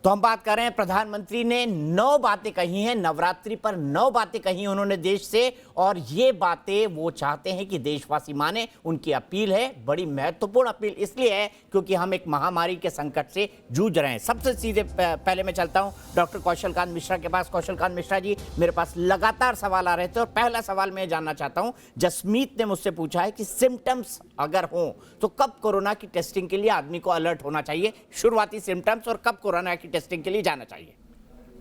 तो हम बात कर रहे हैं, प्रधानमंत्री ने 9 बातें कही हैं, नवरात्रि पर 9 बातें कही उन्होंने देश से, और ये बातें वो चाहते हैं कि देशवासी माने। उनकी अपील है, बड़ी महत्वपूर्ण अपील इसलिए है क्योंकि हम एक महामारी के संकट से जूझ रहे हैं। सबसे सीधे पहले मैं चलता हूं डॉक्टर कौशलकांत मिश्रा के पास। कौशलकांत मिश्रा जी, मेरे पास लगातार सवाल आ रहे थे और पहला सवाल मैं जानना चाहता हूं, जसमीत ने मुझसे पूछा है कि सिम्टम्स अगर हों तो कब कोरोना की टेस्टिंग के लिए आदमी को अलर्ट होना चाहिए, शुरुआती सिम्टम्स, और कब कोरोना की टेस्टिंग के लिए जाना चाहिए?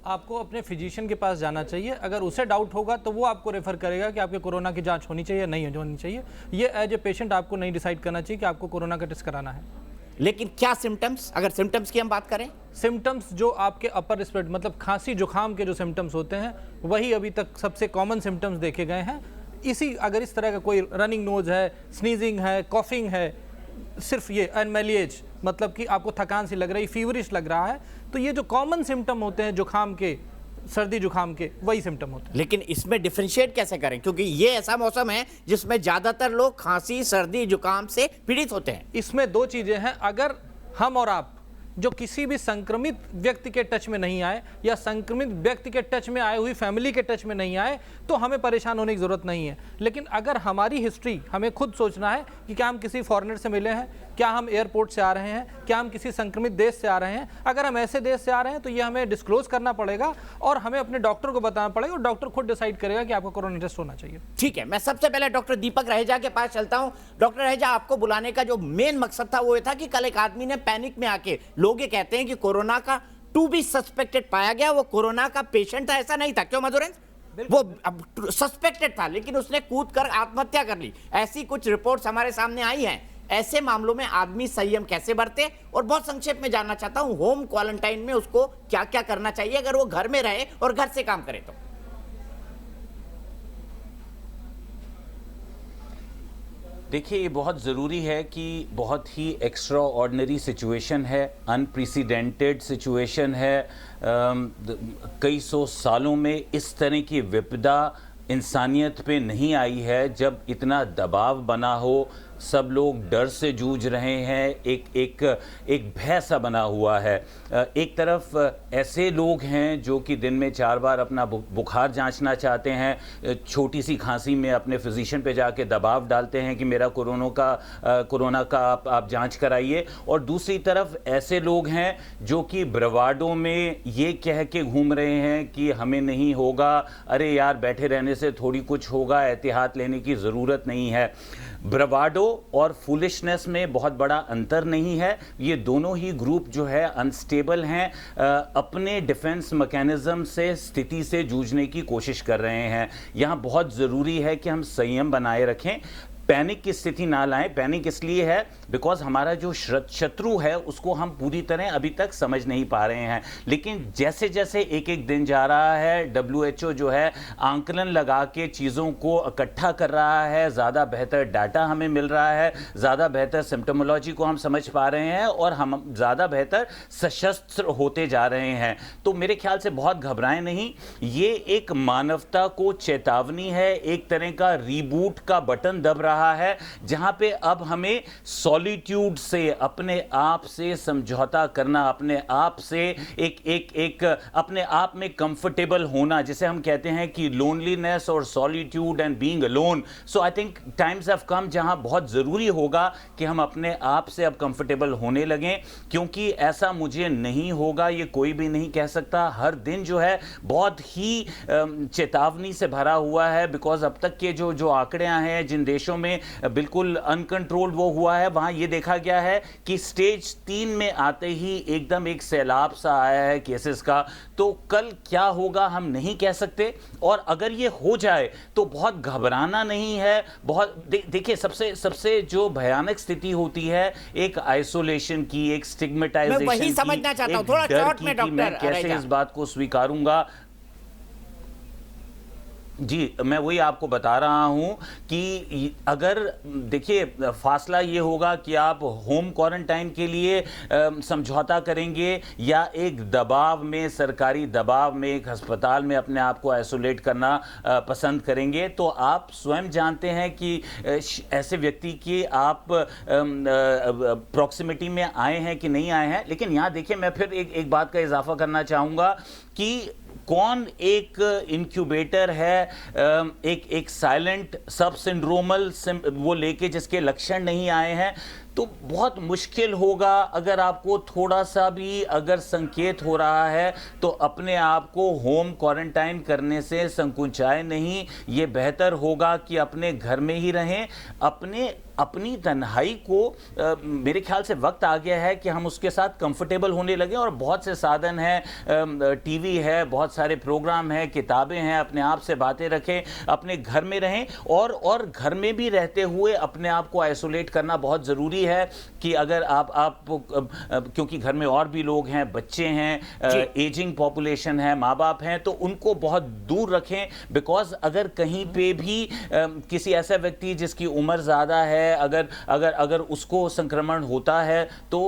आपको अपने फिजिशियन के पास जाना चाहिए। अगर उसे डाउट होगा तो वो आपको रेफर करेगा कि आपके कोरोना की जांच होनी चाहिए या नहीं होनी चाहिए। ये एज ए पेशेंट आपको नहीं डिसाइड करना चाहिए कि आपको कोरोना का टेस्ट कराना है। लेकिन क्या सिम्टम्स, अगर सिम्टम्स की हम बात करें, सिम्टम्स जो आपके अपर रिस्पिरेटरी मतलब खांसी जुकाम के जो सिम्टम्स होते हैं वही अभी तक सबसे कॉमन सिम्टम्स देखे गए हैं। अगर इस तरह का कोई रनिंग नोज है, स्नीजिंग है, कॉफिंग है, सिर्फ ये एंड मैलिएज मतलब कि आपको थकान सी लग रही, फीवरिश लग रहा है, तो ये जो कॉमन सिम्टम होते हैं जुकाम के, सर्दी जुकाम के, वही सिम्टम होते हैं। लेकिन इसमें डिफरेंशिएट कैसे करें, क्योंकि ये ऐसा मौसम है जिसमें ज्यादातर लोग खांसी, सर्दी, जुकाम से पीड़ित होते हैं। इसमें दो चीजें हैं। अगर हम और आप जो किसी भी संक्रमित व्यक्ति के टच में नहीं आए या संक्रमित व्यक्ति के टच में आए हुई फैमिली के टच में नहीं आए तो हमें परेशान होने की जरूरत नहीं है। लेकिन अगर हमारी हिस्ट्री, हमें खुद सोचना है कि क्या हम किसी फॉरेनर से मिले हैं, क्या हम एयरपोर्ट से आ रहे हैं, क्या हम किसी संक्रमित देश से आ रहे हैं। अगर हम ऐसे देश से आ रहे हैं तो ये हमें डिस्क्लोज करना पड़ेगा और हमें अपने डॉक्टर को बताना पड़ेगा और डॉक्टर खुद डिसाइड करेगा कि आपका कोरोना टेस्ट होना चाहिए। ठीक है, मैं सबसे पहले डॉक्टर दीपक रहेजा के पास चलता हूं। डॉक्टर रहेजा, आपको बुलाने का जो मेन मकसद था वो ये था कि कल एक आदमी ने पैनिक में आके, लोग ये कहते हैं कि कोरोना का टू बी सस्पेक्टेड पाया गया, वो कोरोना का पेशेंट था, ऐसा नहीं था, क्यों मधुरेंद्र? वो सस्पेक्टेड था लेकिन उसने कूद कर आत्महत्या कर ली, ऐसी कुछ रिपोर्ट्स हमारे सामने आई हैं। ऐसे मामलों में आदमी संयम कैसे बरते? और बहुत संक्षेप में जानना चाहता हूं, होम क्वारंटाइन में उसको क्या क्या करना चाहिए अगर वो घर में रहे और घर से काम करे तो? देखिए, ये बहुत ज़रूरी है कि बहुत ही एक्स्ट्रा ऑर्डिनरी सिचुएशन है, अनप्रेसिडेंटेड सिचुएशन है। कई सौ सालों में इस तरह की विपदा इंसानियत पे नहीं आई है जब इतना दबाव बना हो, सब लोग डर से जूझ रहे हैं, एक भय सा बना हुआ है। एक तरफ ऐसे लोग हैं जो कि दिन में 4 बार अपना बुखार जांचना चाहते हैं, छोटी सी खांसी में अपने फिजिशियन पे जाके दबाव डालते हैं कि मेरा कोरोना का आप जांच कराइए। और दूसरी तरफ ऐसे लोग हैं जो कि ब्रवाडो में ये कह के घूम रहे हैं कि हमें नहीं होगा, अरे यार बैठे रहने से थोड़ी कुछ होगा, एहतियात लेने की ज़रूरत नहीं है। ब्रवाडो और फुलिशनेस में बहुत बड़ा अंतर नहीं है। ये दोनों ही ग्रुप जो है अनस्टेबल हैं, अपने डिफेंस मैकेनिज्म से, स्थिति से जूझने की कोशिश कर रहे हैं। यहाँ बहुत ज़रूरी है कि हम संयम बनाए रखें, पैनिक की स्थिति ना लाएं। पैनिक इसलिए है बिकॉज हमारा जो शत्रु है उसको हम पूरी तरह अभी तक समझ नहीं पा रहे हैं। लेकिन जैसे जैसे एक एक दिन जा रहा है, WHO जो है आंकलन लगा के चीज़ों को इकट्ठा कर रहा है, ज़्यादा बेहतर डाटा हमें मिल रहा है, ज़्यादा बेहतर सिम्टोमोलॉजी को हम समझ पा रहे हैं और हम ज़्यादा बेहतर सशस्त्र होते जा रहे हैं। तो मेरे ख्याल से बहुत घबराएं नहीं, ये एक मानवता को चेतावनी है, एक तरह का रीबूट का बटन दब रहा है जहां पे अब हमें सॉलिट्यूड से, अपने आप से समझौता करना, अपने आप से एक अपने आप में कंफर्टेबल होना, जिसे हम कहते हैं कि लोनलीनेस और solitude and being alone. So I think times have come जहां बहुत जरूरी होगा कि हम अपने आप से अब कंफर्टेबल होने लगें, क्योंकि ऐसा मुझे नहीं होगा ये कोई भी नहीं कह सकता। हर दिन जो है बहुत ही चेतावनी से भरा हुआ है, बिकॉज अब तक के जो आंकड़े हैं, जिन देशों में बिल्कुल अनकंट्रोल्ड वो हुआ है, वहां ये देखा गया है कि स्टेज 3 में आते ही एकदम एक सैलाब सा आया है केसेस का। तो कल क्या होगा हम नहीं कह सकते, और अगर ये हो जाए तो बहुत घबराना नहीं है। बहुत देखिए, सबसे जो भयानक स्थिति होती है एक आइसोलेशन की, एक स्टिग्मेटाइजेशन की, वही समझना चाहता हूं, थोड़ा शॉर्ट में डॉक्टर, मैं कैसे इस बात को स्वीकारूंगा। जी, मैं वही आपको बता रहा हूं कि अगर देखिए फासला ये होगा कि आप होम क्वारंटाइन के लिए समझौता करेंगे या एक दबाव में, सरकारी दबाव में एक अस्पताल में अपने आप को आइसोलेट करना पसंद करेंगे, तो आप स्वयं जानते हैं कि ऐसे व्यक्ति की आप प्रॉक्सिमिटी में आए हैं कि नहीं आए हैं। लेकिन यहाँ देखिए, मैं फिर एक बात का इजाफा करना चाहूँगा कि कौन एक इंक्यूबेटर है, एक साइलेंट सब सिंड्रोमल वो लेके जिसके लक्षण नहीं आए हैं, तो बहुत मुश्किल होगा। अगर आपको थोड़ा सा भी अगर संकेत हो रहा है तो अपने आप को होम क्वारंटाइन करने से संकुचाए नहीं। ये बेहतर होगा कि अपने घर में ही रहें। अपनी तन्हाई को मेरे ख्याल से वक्त आ गया है कि हम उसके साथ कंफर्टेबल होने लगे, और बहुत से साधन हैं, टीवी है, बहुत सारे प्रोग्राम हैं, किताबें हैं, अपने आप से बातें रखें, अपने घर में रहें, और घर में भी रहते हुए अपने आप को आइसोलेट करना बहुत ज़रूरी है कि अगर आप क्योंकि घर में और भी लोग हैं, बच्चे हैं, एजिंग पॉपुलेशन है, माँ बाप हैं, तो उनको बहुत दूर रखें। बिकॉज अगर कहीं पे भी किसी ऐसा व्यक्ति जिसकी उम्र ज़्यादा है, अगर उसको संक्रमण होता है तो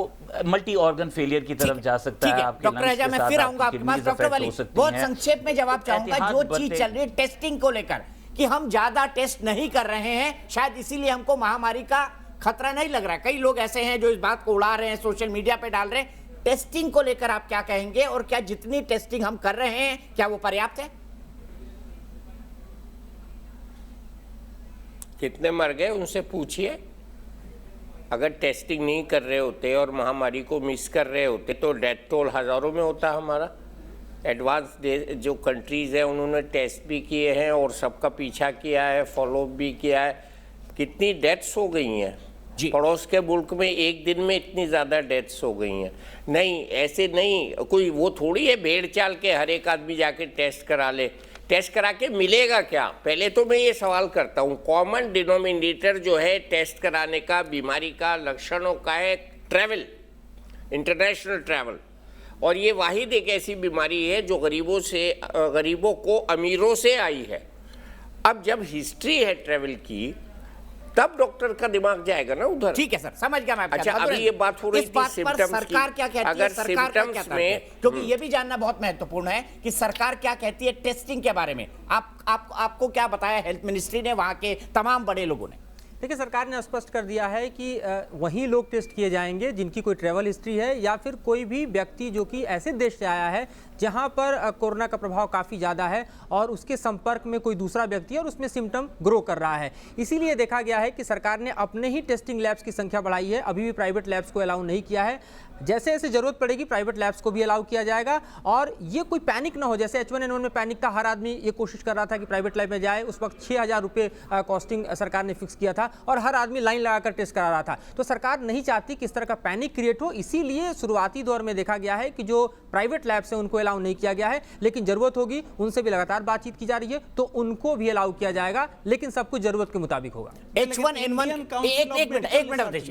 मल्टी ऑर्गन फेलियर की तरफ जा सकता है। आपके डॉक्टर राजा, मैं फिर आऊंगा आपके पास। डॉक्टर वाली बहुत संक्षेप में जवाब चाहूंगा। जो चीज चल रही है टेस्टिंग को लेकर कि हम ज्यादा टेस्ट नहीं कर रहे हैं, शायद इसीलिए हमको महामारी का खतरा नहीं लग रहा। कई लोग ऐसे हैं जो इस बात को उड़ा रहे हैं, सोशल मीडिया पे डाल रहे हैं। टेस्टिंग को लेकर आप क्या कहेंगे, और क्या जितनी टेस्टिंग हम कर रहे हैं क्या वो पर्याप्त है? कितने मर गए उनसे पूछिए। अगर टेस्टिंग नहीं कर रहे होते और महामारी को मिस कर रहे होते तो डेथ टोल हज़ारों में होता हमारा। एडवांस जो कंट्रीज़ हैं उन्होंने टेस्ट भी किए हैं और सबका पीछा किया है, फॉलो भी किया है। कितनी डेथ्स हो गई हैं पड़ोस के मुल्क में, एक दिन में इतनी ज़्यादा डेथ्स हो गई हैं। नहीं, ऐसे नहीं, कोई वो थोड़ी है भेड़ चाल के हर एक आदमी जाके टेस्ट करा ले। टेस्ट करा के मिलेगा क्या? पहले तो मैं ये सवाल करता हूँ, कॉमन डिनोमिनेटर जो है टेस्ट कराने का, बीमारी का, लक्षणों का है ट्रैवल, इंटरनेशनल ट्रैवल। और ये वाहिद एक ऐसी बीमारी है जो गरीबों को अमीरों से आई है। अब जब हिस्ट्री है ट्रैवल की, तब डॉक्टर का दिमाग जाएगा ना उधर। ठीक है सर, समझ गया मैं। अच्छा, अभी ये बात हो रही थी सिम्टम्स की। सरकार क्या कहती है? अगर सरकार क्या सिम्टम्स कहती है? में, क्योंकि ये भी जानना बहुत महत्वपूर्ण है कि सरकार क्या कहती है टेस्टिंग के बारे में। आपको क्या बताया हेल्थ मिनिस्ट्री ने, वहां के तमाम बड़े लोगों ने? देखिए, सरकार ने स्पष्ट कर दिया है कि वही लोग टेस्ट किए जाएंगे जिनकी कोई ट्रैवल हिस्ट्री है या फिर कोई भी व्यक्ति जो कि ऐसे देश से आया है जहां पर कोरोना का प्रभाव काफ़ी ज़्यादा है और उसके संपर्क में कोई दूसरा व्यक्ति है और उसमें सिम्टम ग्रो कर रहा है। इसीलिए देखा गया है कि सरकार ने अपने ही टेस्टिंग लैब्स की संख्या बढ़ाई है। अभी भी प्राइवेट लैब्स को अलाउ नहीं किया है। जैसे जैसे जरूरत पड़ेगी प्राइवेट लैब्स को भी अलाउ किया जाएगा। और ये कोई पैनिक ना हो, जैसे H1N1 में पैनिक था, हर आदमी ये कोशिश कर रहा था कि प्राइवेट लैब में जाए। उस वक्त 6,000 रुपये कॉस्टिंग सरकार ने फिक्स किया था और हर आदमी लाइन लगाकर टेस्ट करा रहा था। तो सरकार नहीं चाहती कि इस तरह का पैनिक क्रिएट हो, इसीलिए शुरुआती दौर में देखा गया है कि जो प्राइवेट लैब्स हैं उनको अलाउ नहीं किया गया है। लेकिन जरूरत होगी, उनसे भी लगातार बातचीत की जा रही है, तो उनको भी अलाउ किया जाएगा, लेकिन सब कुछ जरूरत के मुताबिक होगा। एक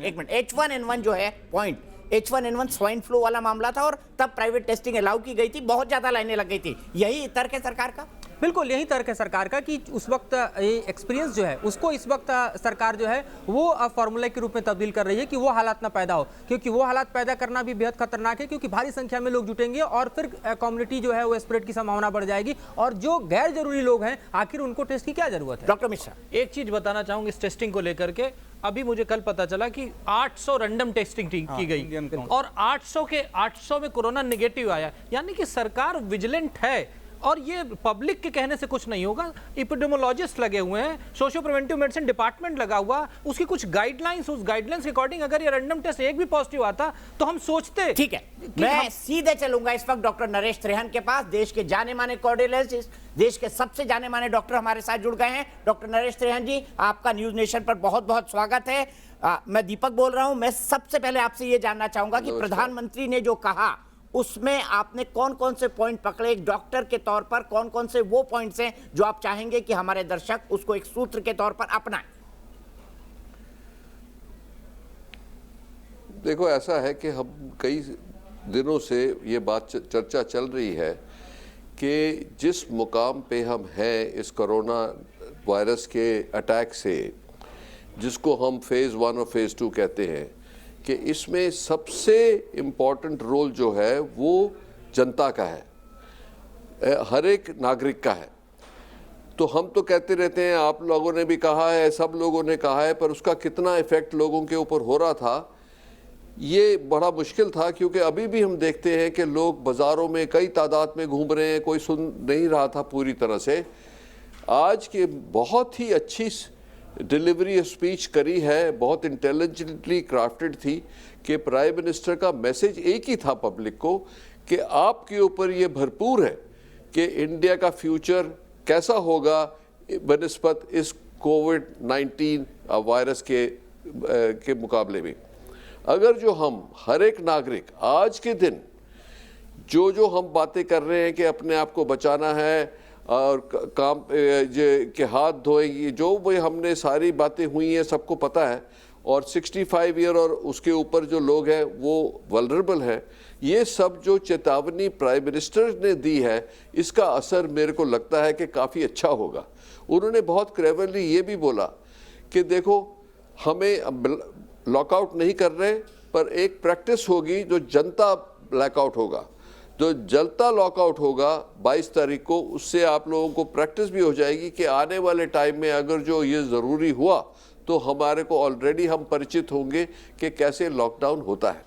मिनट, H1N1 जो है पॉइंट, H1N1 स्वाइन फ्लू वाला मामला था और तब प्राइवेट टेस्टिंग अलाउ की गई थी, बहुत ज्यादा लाइनें लग गई थी। यही तर्क है सरकार का? बिल्कुल यही तर्क है सरकार का कि उस वक्त एक्सपीरियंस जो है उसको इस वक्त सरकार जो है वो फार्मूला के रूप में तब्दील कर रही है कि वो हालात ना पैदा हो, क्योंकि वो हालात पैदा करना भी बेहद खतरनाक है, क्योंकि भारी संख्या में लोग जुटेंगे और फिर कम्युनिटी जो है वो स्प्रेड की संभावना बढ़ जाएगी। और जो गैर जरूरी लोग हैं आखिर उनको टेस्ट की क्या जरूरत है? डॉक्टर मिश्रा, एक चीज बताना चाहूंगा इस टेस्टिंग को लेकर के। अभी मुझे कल पता चला कि 800 रैंडम टेस्टिंग की गई और 800 में कोरोना नेगेटिव आया। यानी कि सरकार विजिलेंट है और ये पब्लिक के कहने से कुछ नहीं होगा। एपिडेमियोलॉजिस्ट लगे हुए हैं, सोशियो प्रिवेंटिव मेडिसिन डिपार्टमेंट लगा हुआ, उसकी कुछ गाइडलाइंस, उस गाइडलाइंस के अकॉर्डिंग अगर ये रैंडम टेस्ट एक भी पॉजिटिव आता तो हम सोचते। ठीक है, मैं सीधे चलूंगा इस वक्त डॉक्टर नरेश त्रेहन के पास। देश के जाने माने कार्डियोलॉजिस्ट, देश के सबसे जाने माने डॉक्टर हमारे साथ जुड़ गए हैं। डॉक्टर नरेश त्रेहन जी, आपका न्यूज नेशन पर बहुत बहुत स्वागत है। मैं दीपक बोल रहा हूं। मैं सबसे पहले आपसे ये जानना चाहूंगा कि प्रधानमंत्री ने जो कहा उसमें आपने कौन कौन से पॉइंट पकड़े, एक डॉक्टर के तौर पर कौन कौन से वो पॉइंट्स हैं जो आप चाहेंगे कि हमारे दर्शक उसको एक सूत्र के तौर पर अपनाएं? देखो, ऐसा है कि हम कई दिनों से ये बात चर्चा चल रही है कि जिस मुकाम पे हम हैं इस कोरोना वायरस के अटैक से, जिसको हम फेज़ 1 और फेज़ 2 कहते हैं, कि इसमें सबसे इम्पॉर्टेंट रोल जो है वो जनता का है, हर एक नागरिक का है। तो हम तो कहते रहते हैं, आप लोगों ने भी कहा है, सब लोगों ने कहा है, पर उसका कितना इफ़ेक्ट लोगों के ऊपर हो रहा था ये बड़ा मुश्किल था, क्योंकि अभी भी हम देखते हैं कि लोग बाज़ारों में कई तादाद में घूम रहे हैं, कोई सुन नहीं रहा था पूरी तरह से। आज की बहुत ही अच्छी डिलीवरी स्पीच करी है, बहुत इंटेलिजेंटली क्राफ्टेड थी, कि प्राइम मिनिस्टर का मैसेज एक ही था पब्लिक को कि आपके ऊपर ये भरपूर है कि इंडिया का फ्यूचर कैसा होगा बनिस्बत इस कोविड-19 वायरस के मुकाबले में। अगर जो हम हर एक नागरिक आज के दिन जो हम बातें कर रहे हैं कि अपने आप को बचाना है और काम के हाथ धोएंगे, जो भी हमने सारी बातें हुई हैं सबको पता है, और 65 ईयर और उसके ऊपर जो लोग हैं वो वल्नरेबल हैं, ये सब जो चेतावनी प्राइम मिनिस्टर ने दी है इसका असर मेरे को लगता है कि काफ़ी अच्छा होगा। उन्होंने बहुत क्लेवरली ये भी बोला कि देखो हमें लॉकआउट नहीं कर रहे, पर एक प्रैक्टिस होगी जो जनता ब्लैकआउट होगा, जो जनता लॉकआउट होगा 22 तारीख को, उससे आप लोगों को प्रैक्टिस भी हो जाएगी कि आने वाले टाइम में अगर जो ये ज़रूरी हुआ तो हमारे को ऑलरेडी हम परिचित होंगे कि कैसे लॉकडाउन होता है।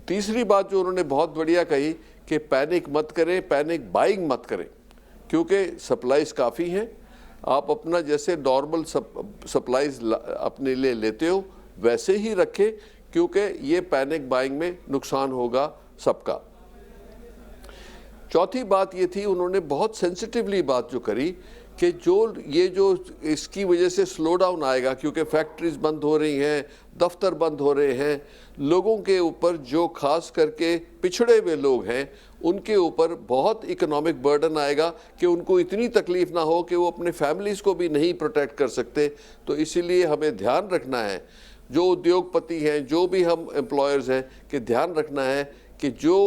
तीसरी बात जो उन्होंने बहुत बढ़िया कही कि पैनिक मत करें, पैनिक बाइंग मत करें, क्योंकि सप्लाईज काफ़ी हैं, आप अपना जैसे नॉर्मल सप्लाईज अपने लिए लेते हो वैसे ही रखें, क्योंकि ये पैनिक बाइंग में नुकसान होगा सबका। चौथी बात ये थी, उन्होंने बहुत सेंसिटिवली बात जो करी कि जो इसकी वजह से स्लो डाउन आएगा, क्योंकि फैक्ट्रीज बंद हो रही हैं, दफ्तर बंद हो रहे हैं, लोगों के ऊपर जो खास करके पिछड़े हुए लोग हैं उनके ऊपर बहुत इकोनॉमिक बर्डन आएगा कि उनको इतनी तकलीफ ना हो कि वो अपने फैमिलीज़ को भी नहीं प्रोटेक्ट कर सकते। तो इसीलिए हमें ध्यान रखना है, जो उद्योगपति हैं, जो भी हम एम्प्लॉयर्स हैं, कि ध्यान रखना है कि जो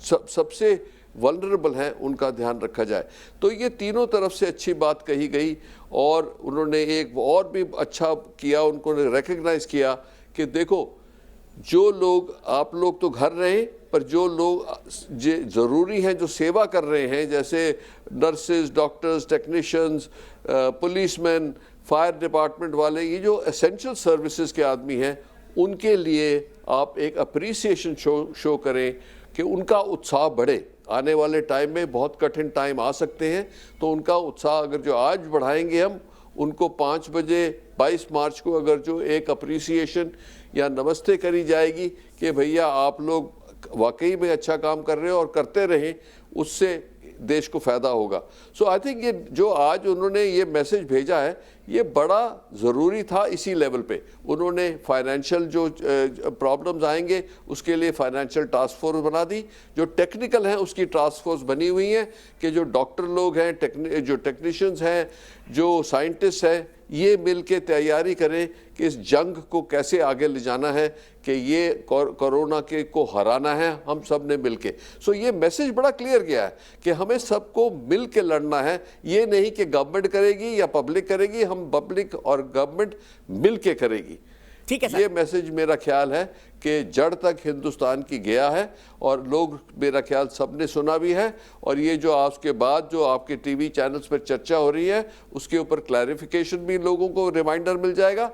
सबसे वल्नरेबल हैं उनका ध्यान रखा जाए। तो ये तीनों तरफ से अच्छी बात कही गई, और उन्होंने एक और भी अच्छा किया, उनको रिकग्नाइज़ किया कि देखो जो लोग, आप लोग तो घर रहें, पर जो लोग ज़रूरी हैं, जो सेवा कर रहे हैं, जैसे nurses, doctors, technicians, policeman, fire department वाले, ये जो एसेंशियल सर्विसेज के आदमी हैं, उनके लिए आप एक अप्रिसिएशन शो करें कि उनका उत्साह बढ़े। आने वाले टाइम में बहुत कठिन टाइम आ सकते हैं, तो उनका उत्साह अगर जो आज बढ़ाएंगे हम, उनको 5 बजे 22 मार्च को अगर जो एक अप्रिसिएशन या नमस्ते करी जाएगी कि भैया आप लोग वाकई में अच्छा काम कर रहे हो और करते रहें, उससे देश को फ़ायदा होगा। सो आई थिंक ये जो आज उन्होंने ये मैसेज भेजा है ये बड़ा ज़रूरी था। इसी लेवल पे उन्होंने फाइनेंशियल जो प्रॉब्लम्स आएंगे उसके लिए फाइनेंशियल टास्क फोर्स बना दी, जो टेक्निकल हैं उसकी टास्क फोर्स बनी हुई है कि जो डॉक्टर लोग हैं, जो टेक्नीशियंस हैं, जो साइंटिस्ट हैं, ये मिल के तैयारी करें कि इस जंग को कैसे आगे ले जाना है, कि ये कोरोना के को हराना है हम सब ने मिल के। सो ये मैसेज बड़ा क्लियर गया है कि हमें सबको मिल के लड़ना है, ये नहीं कि गवर्नमेंट करेगी या पब्लिक करेगी, हम पब्लिक और गवर्नमेंट मिल के करेगी। ठीक है सर। ये मैसेज मेरा ख्याल है कि जड़ तक हिंदुस्तान की गया है और लोग, मेरा ख्याल सबने सुना भी है, और ये जो उसके बाद जो आपके टीवी चैनल्स पर चर्चा हो रही है उसके ऊपर क्लैरिफिकेशन भी लोगों को रिमाइंडर मिल जाएगा।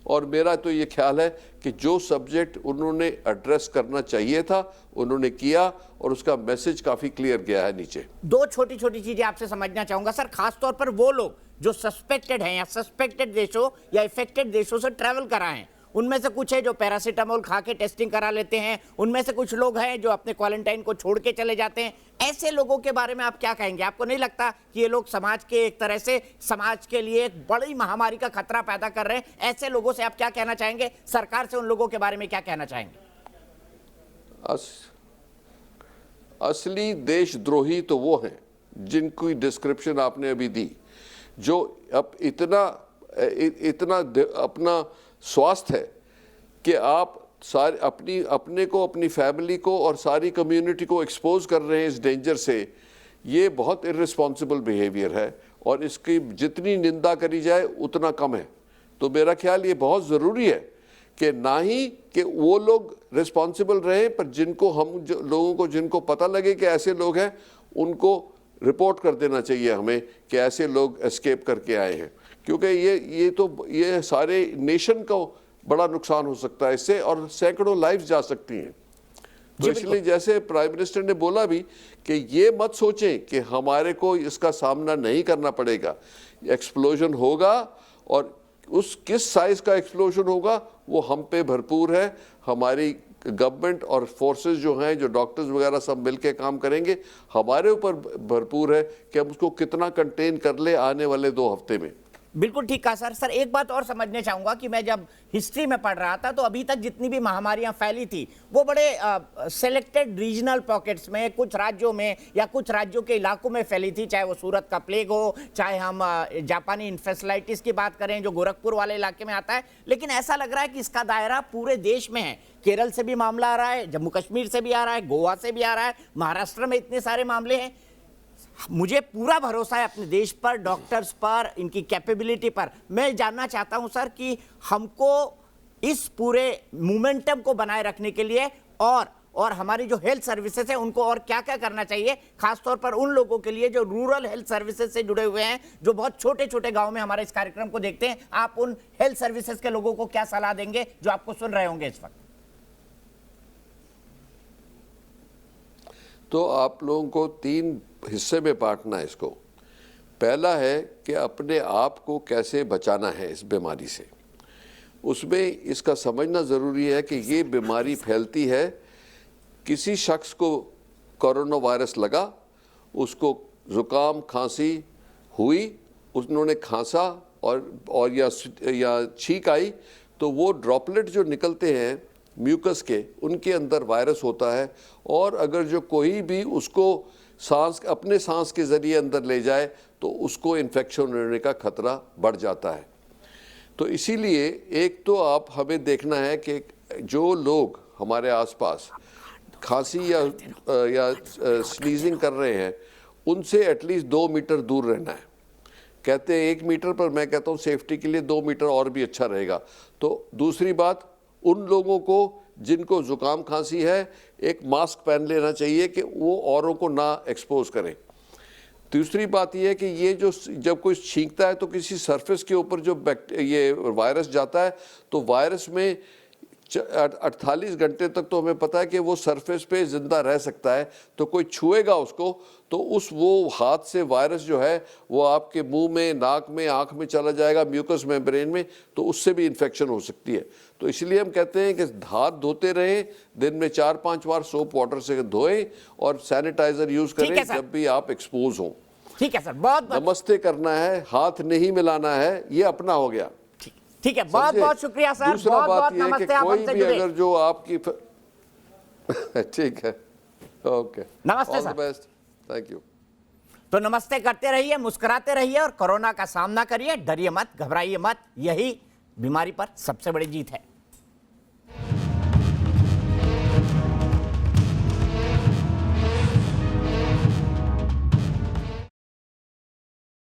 और मेरा तो ये ख्याल है कि जो सब्जेक्ट उन्होंने एड्रेस करना चाहिए था उन्होंने किया, और उसका मैसेज काफ़ी क्लियर गया है नीचे। दो छोटी छोटी चीजें आपसे समझना चाहूंगा सर, खासतौर पर वो लोग जो सस्पेक्टेड हैं या सस्पेक्टेड देशों या इफेक्टेड देशों से ट्रैवल करा हैं, उनमें से कुछ है जो पैरासीटामोल खा के टेस्टिंग करा लेते हैं, उनमें से कुछ लोग हैं जो अपने क्वारंटाइन को छोड़ के चले जाते हैं। ऐसे लोगों के बारे में आप क्या कहेंगे? आपको नहीं लगता कि ये लोग समाज के एक तरह से समाज के लिए एक बड़ी महामारी का खतरा पैदा कर रहे हैं? ऐसे लोगों से आप क्या कहना चाहेंगे? सरकार से उन लोगों के बारे में क्या कहना चाहेंगे? असली देशद्रोही तो वो हैं जिनकी डिस्क्रिप्शन आपने अभी दी, जो अब इतना अपना स्वास्थ्य है कि आप सारे अपने को, अपनी फैमिली को और सारी कम्युनिटी को एक्सपोज कर रहे हैं इस डेंजर से। ये बहुत इर्रिस्पॉन्सिबल बिहेवियर है और इसकी जितनी निंदा करी जाए उतना कम है। तो मेरा ख्याल ये बहुत ज़रूरी है कि ना ही कि वो लोग रिस्पॉन्सिबल रहे, पर जिनको लोगों को जिनको पता लगे कि ऐसे लोग हैं उनको रिपोर्ट कर देना चाहिए हमें कि ऐसे लोग एस्केप करके आए हैं, क्योंकि ये सारे नेशन को बड़ा नुकसान हो सकता है इससे और सैकड़ों लाइफ्स जा सकती हैं। तो इसलिए जैसे प्राइम मिनिस्टर ने बोला भी कि ये मत सोचें कि हमारे को इसका सामना नहीं करना पड़ेगा, एक्सप्लोजन होगा और उस किस साइज का एक्सप्लोजन होगा वो हम पे भरपूर है। हमारी गवर्नमेंट और फोर्सेस जो हैं, जो डॉक्टर्स वगैरह सब मिलके काम करेंगे, हमारे ऊपर भरपूर है कि हम उसको कितना कंटेन कर ले आने वाले 2 हफ्ते में। बिल्कुल ठीक कहा सर। एक बात और समझना चाहूंगा कि मैं जब हिस्ट्री में पढ़ रहा था तो अभी तक जितनी भी महामारियां फैली थी वो बड़े सेलेक्टेड रीजनल पॉकेट्स में, कुछ राज्यों में या कुछ राज्यों के इलाकों में फैली थी, चाहे वो सूरत का प्लेग हो, चाहे हम जापानी इन्फेस्टलाइटिस की बात करें जो गोरखपुर वाले इलाके में आता है। लेकिन ऐसा लग रहा है कि इसका दायरा पूरे देश में है। केरल से भी मामला आ रहा है, जम्मू कश्मीर से भी आ रहा है, गोवा से भी आ रहा है, महाराष्ट्र में इतने सारे मामले हैं। मुझे पूरा भरोसा है अपने देश पर, डॉक्टर्स पर, इनकी कैपेबिलिटी पर। मैं जानना चाहता हूं सर कि हमको इस पूरे मोमेंटम को बनाए रखने के लिए और हमारी जो हेल्थ सर्विसेज है उनको और क्या क्या करना चाहिए, खासतौर पर उन लोगों के लिए जो रूरल हेल्थ सर्विसेज से जुड़े हुए हैं, जो बहुत छोटे छोटे गांव में हमारे इस कार्यक्रम को देखते हैं। आप उन हेल्थ सर्विसेज के लोगों को क्या सलाह देंगे जो आपको सुन रहे होंगे इस वक्त? तो आप लोगों को 3 हिस्से में बांटना है इसको। पहला है कि अपने आप को कैसे बचाना है इस बीमारी से। उसमें इसका समझना ज़रूरी है कि ये बीमारी फैलती है, किसी शख्स को कोरोना वायरस लगा, उसको ज़ुकाम खांसी हुई, उन्होंने खांसा और या छींक आई, तो वो ड्रॉपलेट जो निकलते हैं म्यूकस के, उनके अंदर वायरस होता है। और अगर जो कोई भी उसको अपने सांस के ज़रिए अंदर ले जाए तो उसको इन्फेक्शन होने का खतरा बढ़ जाता है। तो इसीलिए एक तो आप हमें देखना है कि जो लोग हमारे आसपास खांसी या स्नीजिंग कर रहे हैं उनसे एटलीस्ट 2 मीटर दूर रहना है। कहते हैं 1 मीटर, पर मैं कहता हूँ सेफ्टी के लिए 2 मीटर और भी अच्छा रहेगा। तो दूसरी बात, उन लोगों को जिनको ज़ुकाम खांसी है एक मास्क पहन लेना चाहिए कि वो औरों को ना एक्सपोज करें। दूसरी बात यह है कि ये जो जब कोई छींकता है तो किसी सरफेस के ऊपर जो ये वायरस जाता है तो वायरस में 48 घंटे तक तो हमें पता है कि वो सरफेस पे ज़िंदा रह सकता है। तो कोई छुएगा उसको तो वो हाथ से वायरस जो है वो आपके मुंह में, नाक में, आँख में चला जाएगा, म्यूकस मेम्ब्रेन में, तो उससे भी इन्फेक्शन हो सकती है। तो इसलिए हम कहते हैं कि हाथ धोते रहें, दिन में 4-5 बार सोप वाटर से धोएं और सैनिटाइजर यूज़ करें जब भी आप एक्सपोज हों। ठीक है सर, बहुत नमस्ते करना है, हाथ नहीं मिलाना है, ये अपना हो गया। ठीक है, बहुत बहुत शुक्रिया सर। दूसरा बात यह है कि कोई भी अगर जो आपकी ठीक है, ओके, नमस्ते सर, बेस्ट, थैंक यू। तो नमस्ते करते रहिए, मुस्कुराते रहिए और कोरोना का सामना करिए, डरिए मत, घबराइए मत। यही बीमारी पर सबसे बड़ी जीत है।